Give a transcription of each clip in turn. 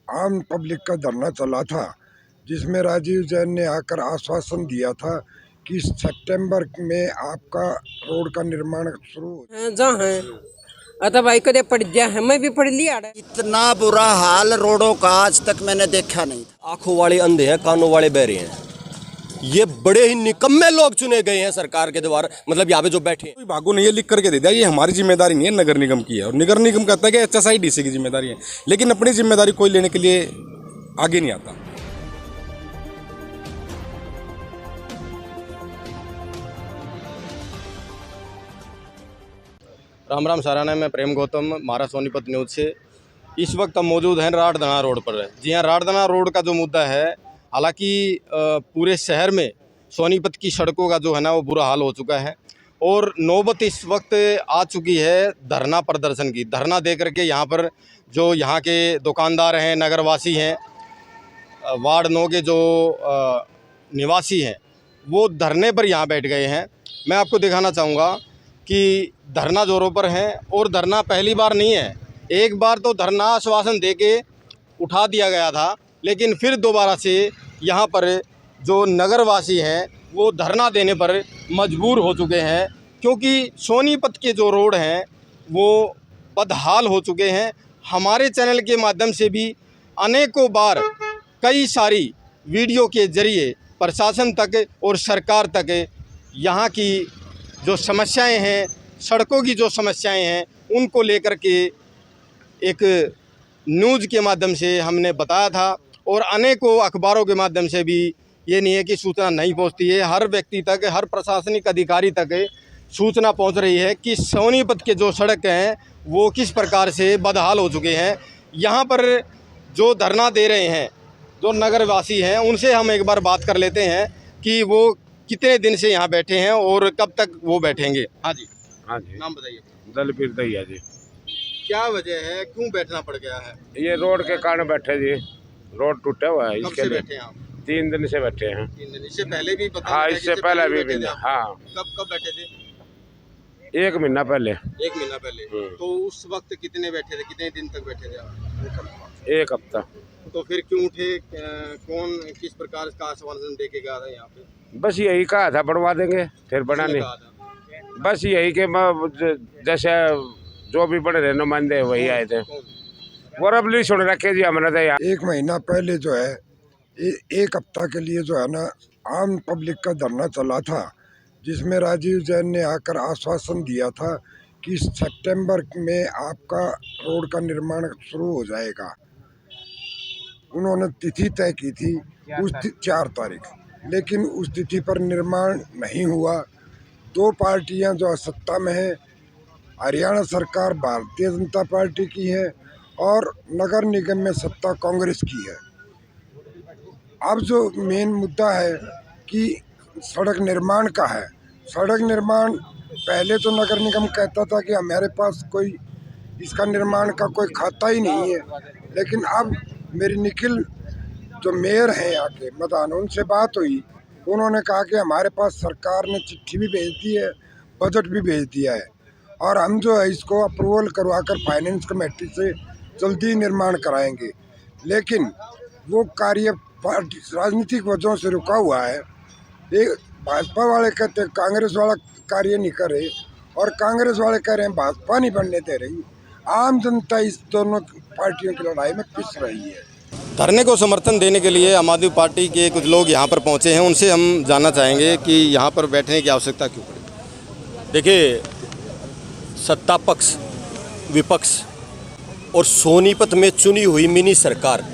आम पब्लिक का धरना चला था, जिसमें राजीव जैन ने आकर आश्वासन दिया था कि सितंबर में आपका रोड का निर्माण शुरू जहाँ है अतः भाई कदे पढ़ दिया है, मैं भी पढ़ लिया। इतना बुरा हाल रोडों का आज तक मैंने देखा नहीं था। आंखों वाले अंधे हैं, कानों वाले बहरे हैं। ये बड़े ही निकम्मे लोग चुने गए हैं सरकार के द्वारा, मतलब यहाँ पे जो बैठे हैं। कोई भागो ने ये लिख करके दे दिया, ये हमारी जिम्मेदारी नहीं है, नगर निगम की है। और नगर निगम कहता है कि HSIDC की जिम्मेदारी है, लेकिन अपनी जिम्मेदारी कोई लेने के लिए आगे नहीं आता। राम राम साराना, मैं प्रेम गौतम, महाराज सोनीपत न्यूज़ से। इस वक्त हम मौजूद हैं राठधना रोड पर। जी हाँ, राठधना रोड का जो मुद्दा है, हालांकि पूरे शहर में सोनीपत की सड़कों का जो है ना वो बुरा हाल हो चुका है और नौबत इस वक्त आ चुकी है धरना प्रदर्शन की। धरना दे करके यहाँ पर जो यहाँ के दुकानदार हैं, नगरवासी हैं, वार्ड 9 के जो निवासी हैं, वो धरने पर यहाँ बैठ गए हैं। मैं आपको दिखाना चाहूँगा कि धरना जोरों पर है और धरना पहली बार नहीं है। एक बार तो धरना आश्वासन देके उठा दिया गया था, लेकिन फिर दोबारा से यहाँ पर जो नगरवासी हैं वो धरना देने पर मजबूर हो चुके हैं, क्योंकि सोनीपत के जो रोड हैं वो बदहाल हो चुके हैं। हमारे चैनल के माध्यम से भी अनेकों बार कई सारी वीडियो के ज़रिए प्रशासन तक और सरकार तक यहाँ की जो समस्याएं हैं, सड़कों की जो समस्याएं हैं, उनको लेकर के एक न्यूज़ के माध्यम से हमने बताया था और अनेकों अखबारों के माध्यम से भी ये नहीं है कि सूचना नहीं पहुंचती है। हर व्यक्ति तक, हर प्रशासनिक अधिकारी तक सूचना पहुंच रही है कि सोनीपत के जो सड़क हैं वो किस प्रकार से बदहाल हो चुके हैं। यहाँ पर जो धरना दे रहे हैं, जो नगरवासी हैं, उनसे हम एक बार बात कर लेते हैं कि वो कितने दिन से यहाँ बैठे हैं और कब तक वो बैठेंगे। हाँ जी, नाम बताइए। दलबीर दैया जी। क्या वजह है, क्यों बैठना पड़ गया है? ये रोड के कारण बैठे जी, रोड टूटा हुआ है, कब इसके से लिए बैठे हैं आप? 3 दिन से बैठे हैं। 3 दिन। इससे पहले भी पता हाँ, लगा, इससे पहले भी बैठे थे आप? हाँ, कब बैठे थे? 1 महीना पहले। 1 महीना पहले। तो उस वक्त कितने बैठे थे, कितने दिन तक बैठे थे आप? 1 हफ्ता। तो फिर क्यों उठे? कौन किस प्रकार का आश्वासन दे के गया था यहाँ पे? बस यही कहा था बनवा देंगे, फिर बना नहीं। कहा था? बस यही कि जैसे जो भी बड़े नुमाइंदे वही आए थे, वो अब नहीं सुन रखे जी हमने तो यहाँ। 1 महीना पहले जो है, 1 हफ्ता के लिए जो है ना आम पब्लिक का धरना चला था, जिसमें राजीव जैन ने आकर आश्वासन दिया था कि सितंबर में आपका रोड का निर्माण शुरू हो जाएगा। उन्होंने तिथि तय की थी उस 4 तारीख, लेकिन उस तिथि पर निर्माण नहीं हुआ। 2 पार्टियां जो सत्ता में है, हरियाणा सरकार भारतीय जनता पार्टी की है और नगर निगम में सत्ता कांग्रेस की है। अब जो मेन मुद्दा है कि सड़क निर्माण का है। सड़क निर्माण पहले तो नगर निगम कहता था कि हमारे पास कोई इसका निर्माण का कोई खाता ही नहीं है, लेकिन अब मेरी निखिल जो मेयर हैं यहाँ के मदान, उनसे बात हुई। उन्होंने कहा कि हमारे पास सरकार ने चिट्ठी भी भेज दी है, बजट भी भेज दिया है और हम जो है इसको अप्रूवल करवाकर फाइनेंस कमेटी से जल्दी निर्माण कराएंगे। लेकिन वो कार्य पार्टी राजनीतिक वजहों से रुका हुआ है। एक भाजपा वाले कहते हैं कांग्रेस वाला कार्य नहीं करे और कांग्रेस वाले कह रहे हैं भाजपा नहीं बनने दे रही। आम जनता इस दोनों पार्टियों की लड़ाई में पिस रही है। धरने को समर्थन देने के लिए आम आदमी पार्टी के कुछ लोग यहाँ पर पहुँचे हैं, उनसे हम जानना चाहेंगे कि यहाँ पर बैठने की आवश्यकता क्यों पड़ी। देखिए, सत्ता पक्ष, विपक्ष और सोनीपत में चुनी हुई मिनी सरकार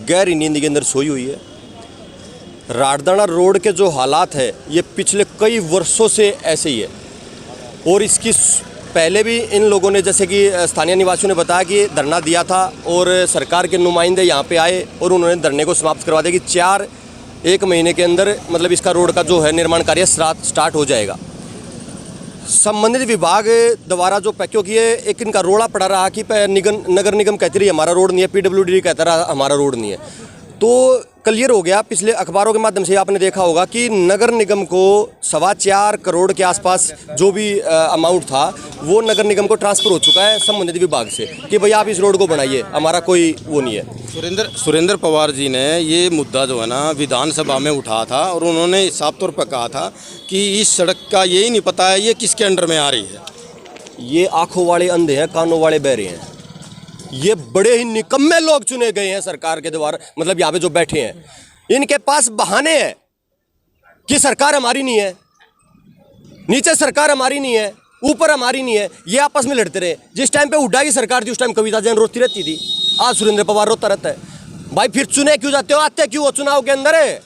गहरी नींद के अंदर सोई हुई है। राठधना रोड के जो हालात है ये पिछले कई वर्षों से ऐसे ही है और इसकी पहले भी इन लोगों ने, जैसे कि स्थानीय निवासियों ने बताया कि धरना दिया था और सरकार के नुमाइंदे यहाँ पे आए और उन्होंने धरने को समाप्त करवा दिया कि 1 महीने के अंदर मतलब इसका रोड का जो है निर्माण कार्य स्टार्ट हो जाएगा। संबंधित विभाग द्वारा जो क्योंकि ये एक इनका रोड़ा पड़ा रहा कि नगर निगम कहती रही हमारा रोड नहीं है, PWD कहता रहा हमारा रोड नहीं है। तो क्लियर हो गया। पिछले अखबारों के माध्यम से आपने देखा होगा कि नगर निगम को 4.25 करोड़ के आसपास जो भी अमाउंट था वो नगर निगम को ट्रांसफर हो चुका है संबंधित विभाग से कि भाई आप इस रोड को बनाइए, हमारा कोई वो नहीं है। सुरेंद्र पवार जी ने ये मुद्दा जो है ना विधानसभा में उठाया था और उन्होंने साफ तौर पर कहा था कि इस सड़क का यही नहीं पता है ये किसके अंडर में आ रही है। ये आंखों वाले अंधे हैं, कानों वाले बहरे हैं। ये बड़े ही निकम्मे लोग चुने गए हैं सरकार के द्वारा, मतलब यहाँ पे जो बैठे हैं इनके पास बहाने हैं कि सरकार हमारी नहीं है, नीचे सरकार हमारी नहीं है, ऊपर हमारी नहीं है। ये आपस में लड़ते रहे। जिस टाइम पे हुड्डा की सरकार थी उस टाइम कविता जैन रोती रहती थी, आज सुरेंद्र पवार रोता रहता है। भाई फिर चुने क्यों जाते हो, आते क्यों हो चुनाव के अंदर है?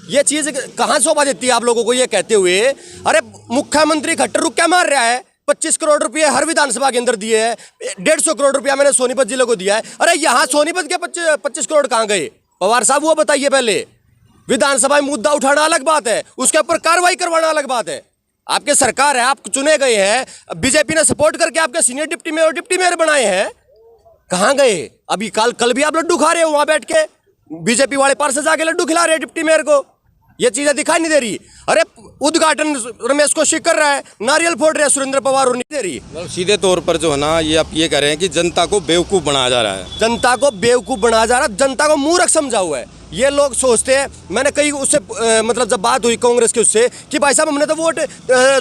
ये चीज कहाँ शोभा देती है आप लोगों को ये कहते हुए? अरे मुख्यमंत्री खट्टर रुक क्या मार रहा है? 25 करोड़ रुपए हर विधानसभा के अंदर दिए हैं, 150 करोड़ रुपया मैंने सोनीपत जिले को दिया है। अरे यहाँ सोनीपत के 25 करोड़ कहाँ गए पवार साहब, वो बताइए पहले। विधानसभा में मुद्दा उठाना अलग बात है, उसके ऊपर कार्रवाई करवाना अलग बात है। आपके सरकार है, आप चुने गए हैं, बीजेपी ने सपोर्ट करके आपके सीनियर डिप्टी मेयर बनाए हैं, कहाँ गए? अभी कल भी आप लड्डू खा रहे हो वहां बैठ के, बीजेपी वाले पार्षद जाके लड्डू खिला रहे हैं डिप्टी मेयर को। ये चीजें दिखाई नहीं दे रही। अरे उद्घाटन रमेश कौशिक कर रहा है, नारियल फोड़ रहे हैं सुरेंद्र पवार, और नहीं दे रही। सीधे तौर पर जो है ना ये आप ये कह रहे हैं कि जनता को बेवकूफ बनाया जा रहा है। जनता को बेवकूफ बनाया जा रहा है, जनता को मूर्ख समझा हुआ है। ये लोग सोचते हैं, मैंने कई उससे मतलब जब बात हुई कांग्रेस के उससे कि भाई साहब हमने तो वोट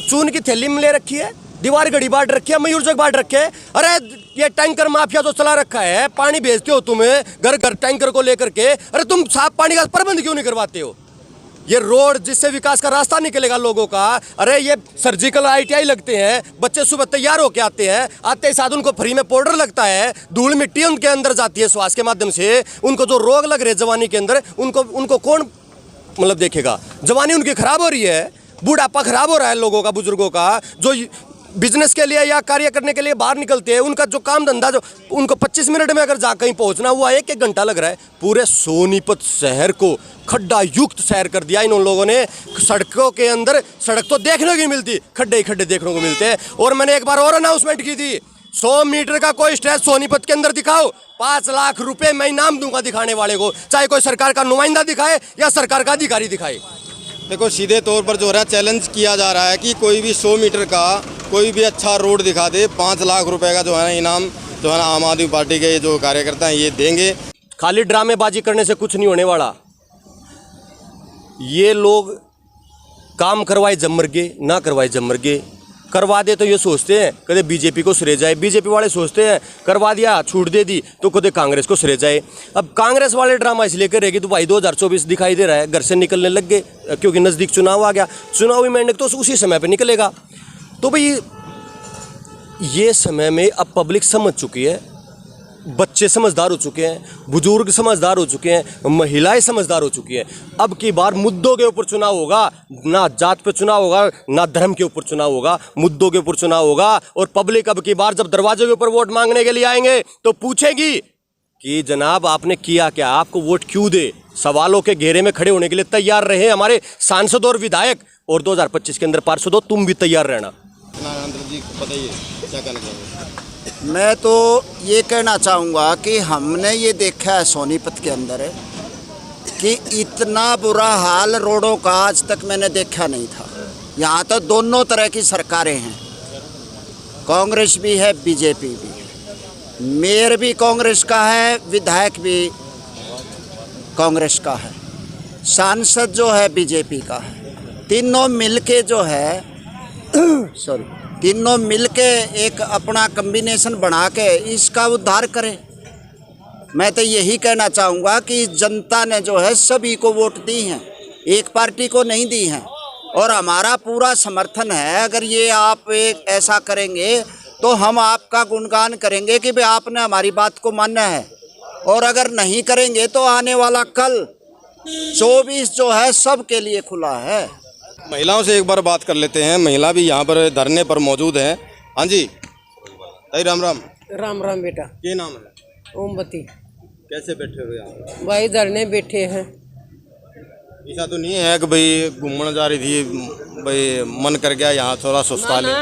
चून की थैली में ले रखी है, दीवार घड़ी बांट रखी है, मयूर जग बांट रखे है। अरे ये टैंकर माफिया जो चला रखा है, पानी भेजते हो तुम घर घर टैंकर को लेकर के, अरे तुम साफ पानी का प्रबंध क्यों नहीं करवाते हो? ये रोड जिससे विकास का रास्ता निकलेगा लोगों का, अरे ये सर्जिकल ITI लगते हैं, बच्चे सुबह तैयार होके आते हैं, आते ही साथ उनको फ्री में पाउडर लगता है, धूल मिट्टी उनके अंदर जाती है श्वास के माध्यम से, उनको जो रोग लग रहे हैं जवानी के अंदर, उनको कौन मतलब देखेगा? जवानी उनकी खराब हो रही है, बुढ़ापा खराब हो रहा है लोगों का, बुजुर्गों का, जो बिजनेस के लिए या कार्य करने के लिए बाहर निकलते हैं, उनका जो काम धंधा जो उनको 25 मिनट में अगर जा कहीं पहुंचना हुआ 1-1 घंटा लग रहा है। पूरे सोनीपत शहर को खड्डा युक्त शहर कर दिया इन लोगों ने। सड़कों के अंदर सड़क तो देखने को नहीं मिलती, खड्डे ही खड्डे देखने को मिलते हैं। और मैंने एक बार और अनाउंसमेंट की थी, 100 मीटर का कोई स्ट्रेच सोनीपत के अंदर दिखाओ, 5 लाख रुपए मैं इनाम दूंगा दिखाने वाले को, चाहे कोई सरकार का नुमाइंदा दिखाए या सरकार का अधिकारी दिखाए। देखो सीधे तौर पर जो है चैलेंज किया जा रहा है कि कोई भी 100 मीटर का कोई भी अच्छा रोड दिखा दे, 5 लाख रुपए का जो है ना इनाम जो है ना आम आदमी पार्टी के जो कार्यकर्ता हैं ये देंगे। खाली ड्रामेबाजी करने से कुछ नहीं होने वाला। ये लोग काम करवाए जमर के, ना करवाए जमर के। करवा दे तो ये सोचते हैं कदे बीजेपी को सिरे जाए, बीजेपी वाले सोचते हैं करवा दिया छूट दे दी तो कदे कांग्रेस को सिरे जाए। अब कांग्रेस वाले ड्रामा इसलिए करेगी तो भाई 2024 दिखाई दे रहा है, घर से निकलने लग गए क्योंकि नज़दीक चुनाव आ गया, चुनावी मेंढक तो उसी समय पे निकलेगा। तो भाई ये समय में अब पब्लिक समझ चुकी है, बच्चे समझदार हो चुके हैं, बुजुर्ग समझदार हो चुके हैं, महिलाएं समझदार हो चुकी हैं। अब की बार मुद्दों के ऊपर चुनाव होगा, ना जात पे चुनाव होगा, ना धर्म के ऊपर चुनाव होगा, मुद्दों के ऊपर चुनाव होगा। और पब्लिक अब की बार जब दरवाजे के ऊपर वोट मांगने के लिए आएंगे तो पूछेगी कि जनाब आपने किया क्या, आपको वोट क्यों दे। सवालों के घेरे में खड़े होने के लिए तैयार रहे हमारे सांसद और विधायक, और 2025 के अंदर पार्षद हो तुम भी तैयार रहना। जी बताइए क्या कहना चाहेंगे? मैं तो ये कहना चाहूँगा कि हमने ये देखा है सोनीपत के अंदर है कि इतना बुरा हाल रोडों का आज तक मैंने देखा नहीं था। यहाँ तो दोनों तरह की सरकारें हैं, कांग्रेस भी है, बीजेपी भी है, मेयर भी कांग्रेस का है, विधायक भी कांग्रेस का है, सांसद जो है बीजेपी का है। तीनों मिलके जो है तीनों मिलके एक अपना कॉम्बिनेशन बना के इसका उद्धार करें। मैं तो यही कहना चाहूँगा कि जनता ने जो है सभी को वोट दी हैं, एक पार्टी को नहीं दी हैं, और हमारा पूरा समर्थन है। अगर ये आप एक ऐसा करेंगे तो हम आपका गुणगान करेंगे कि भाई आपने हमारी बात को माना है, और अगर नहीं करेंगे तो आने वाला कल 24 जो है सबके लिए खुला है। महिलाओं से एक बार बात कर लेते हैं, महिला भी यहाँ पर धरने पर मौजूद हैं। हाँ जी ताई, राम राम। राम राम बेटा। क्या नाम है? ओमवती। कैसे बैठे हुए यहाँ? भाई धरने बैठे हैं। ऐसा तो नहीं है कि भाई घूमने जा रही थी, भाई मन कर गया यहाँ थोड़ा सुस्ता ले?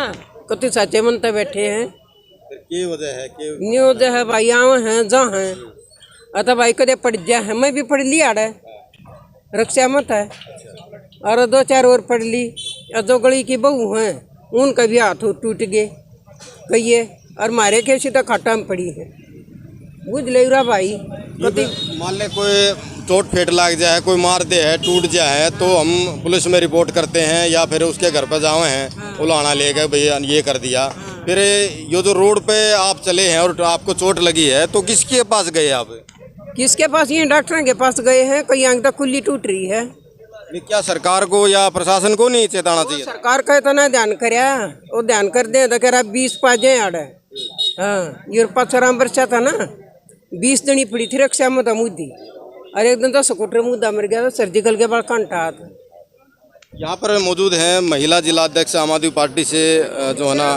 कति सच्चे मन तक बैठे हैं। क्या वजह है? नहीं वजह है भाई, यहाँ हैं जहाँ हैं अतः भाई कदे पढ़ जा है, मैं भी पढ़ लिया है, रक्षा मत है। और 2-4 और पढ़ ली। और 2 गली की बहू हैं, उनका भी हाथ टूट गए कहिए। और मारे के सीधा खाटा में पड़ी है। बुझ ले रहा भाई। मान ले कोई चोट फेट लग जाए, कोई मार दे है, टूट जाए, तो हम पुलिस में रिपोर्ट करते हैं या फिर उसके घर पर जाए हैं, उलाना ले गए भैया ये कर दिया। फिर ये जो रोड पे आप चले हैं और आपको चोट लगी है तो किसके पास गए आप? किसके पास? ये डॉक्टर के पास गए हैं। कई आंख तक कुल्ली टूट रही है। क्या सरकार को या प्रशासन को नहीं चेताना चाहिए? सरकार का तो ना ध्यान करया, वो ध्यान कर दे तो कह रहा 20 पाजे आड़े। हाँ, ये 5 वर्षा था ना, 20 जनी पड़ी थी रक्षा में मुद्दी। और एक दिन तो स्कूटर मुद्दा मर गया, तो सर्जिकल के बाद कांटा था। यहाँ पर मौजूद हैं महिला जिला अध्यक्ष आम आदमी पार्टी से जो है ना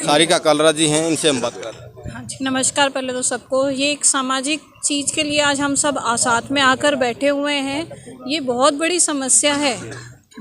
सारिका कालरा जी हैं, इनसे हम बात कर रहे हैं। हाँ जी, नमस्कार। पहले तो सबको, ये एक सामाजिक चीज़ के लिए आज हम सब साथ में आकर बैठे हुए हैं। ये बहुत बड़ी समस्या है।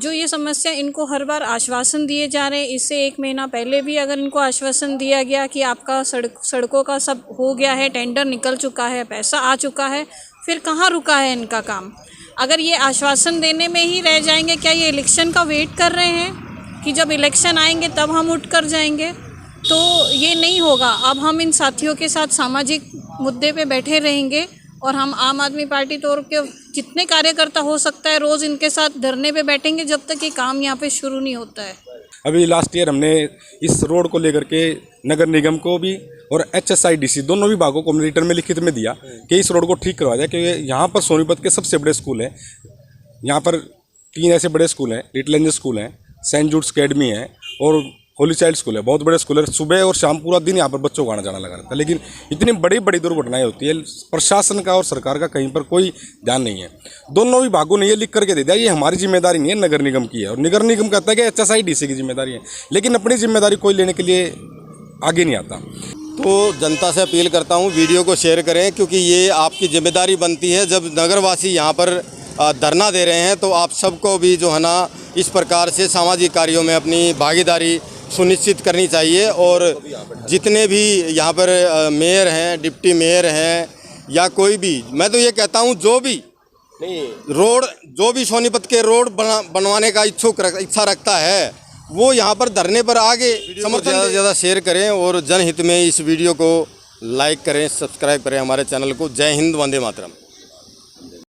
जो ये समस्या, इनको हर बार आश्वासन दिए जा रहे हैं। इससे 1 महीना पहले भी अगर इनको आश्वासन दिया गया कि आपका सड़कों का सब हो गया है, टेंडर निकल चुका है, पैसा आ चुका है, फिर कहाँ रुका है इनका काम? अगर ये आश्वासन देने में ही रह जाएंगे, क्या ये इलेक्शन का वेट कर रहे हैं कि जब इलेक्शन आएंगे तब हम उठ कर जाएंगे? तो ये नहीं होगा। अब हम इन साथियों के साथ सामाजिक मुद्दे पे बैठे रहेंगे और हम आम आदमी पार्टी तौर के जितने कार्यकर्ता हो सकता है रोज़ इनके साथ धरने पे बैठेंगे जब तक ये काम यहाँ पे शुरू नहीं होता है। अभी लास्ट ईयर हमने इस रोड को लेकर के नगर निगम को भी और HSIDC दोनों विभागों को रिटर्न में लिखित में दिया कि इस रोड को ठीक करवा जाए, क्योंकि यहाँ पर सोनीपत के सबसे बड़े स्कूल हैं। यहाँ पर 3 ऐसे बड़े स्कूल हैं, लिटिल एंजल स्कूल हैं, सेंट जूड्स अकेडमी है और होली चाइल्ड स्कूल है। बहुत बड़े स्कूल है। सुबह और शाम पूरा दिन यहाँ पर बच्चों को आना जाना लगा रहता है, लेकिन इतनी बड़ी बड़ी दुर्घटनाएं होती है, प्रशासन का और सरकार का कहीं पर कोई ध्यान नहीं है। दोनों विभागों ने ये लिख करके दे दिया ये हमारी जिम्मेदारी नहीं है, नगर निगम की है। और नगर निगम कहता है कि HSIDC की जिम्मेदारी है, लेकिन अपनी जिम्मेदारी कोई लेने के लिए आगे नहीं आता। तो जनता से अपील करता हूँ, वीडियो को शेयर करें, क्योंकि ये आपकी जिम्मेदारी बनती है। जब नगरवासी यहाँ पर धरना दे रहे हैं तो आप सबको भी जो है ना इस प्रकार से सामाजिक कार्यों में अपनी भागीदारी सुनिश्चित करनी चाहिए। और जितने भी यहाँ पर मेयर हैं, डिप्टी मेयर हैं या कोई भी, मैं तो ये कहता हूँ जो भी सोनीपत के रोड बनवाने का इच्छा रखता है वो यहाँ पर धरने पर आगे समर्थन ज़्यादा से ज़्यादा शेयर करें और जनहित में इस वीडियो को लाइक करें, सब्सक्राइब करें हमारे चैनल को। जय हिंद, वंदे मातरम।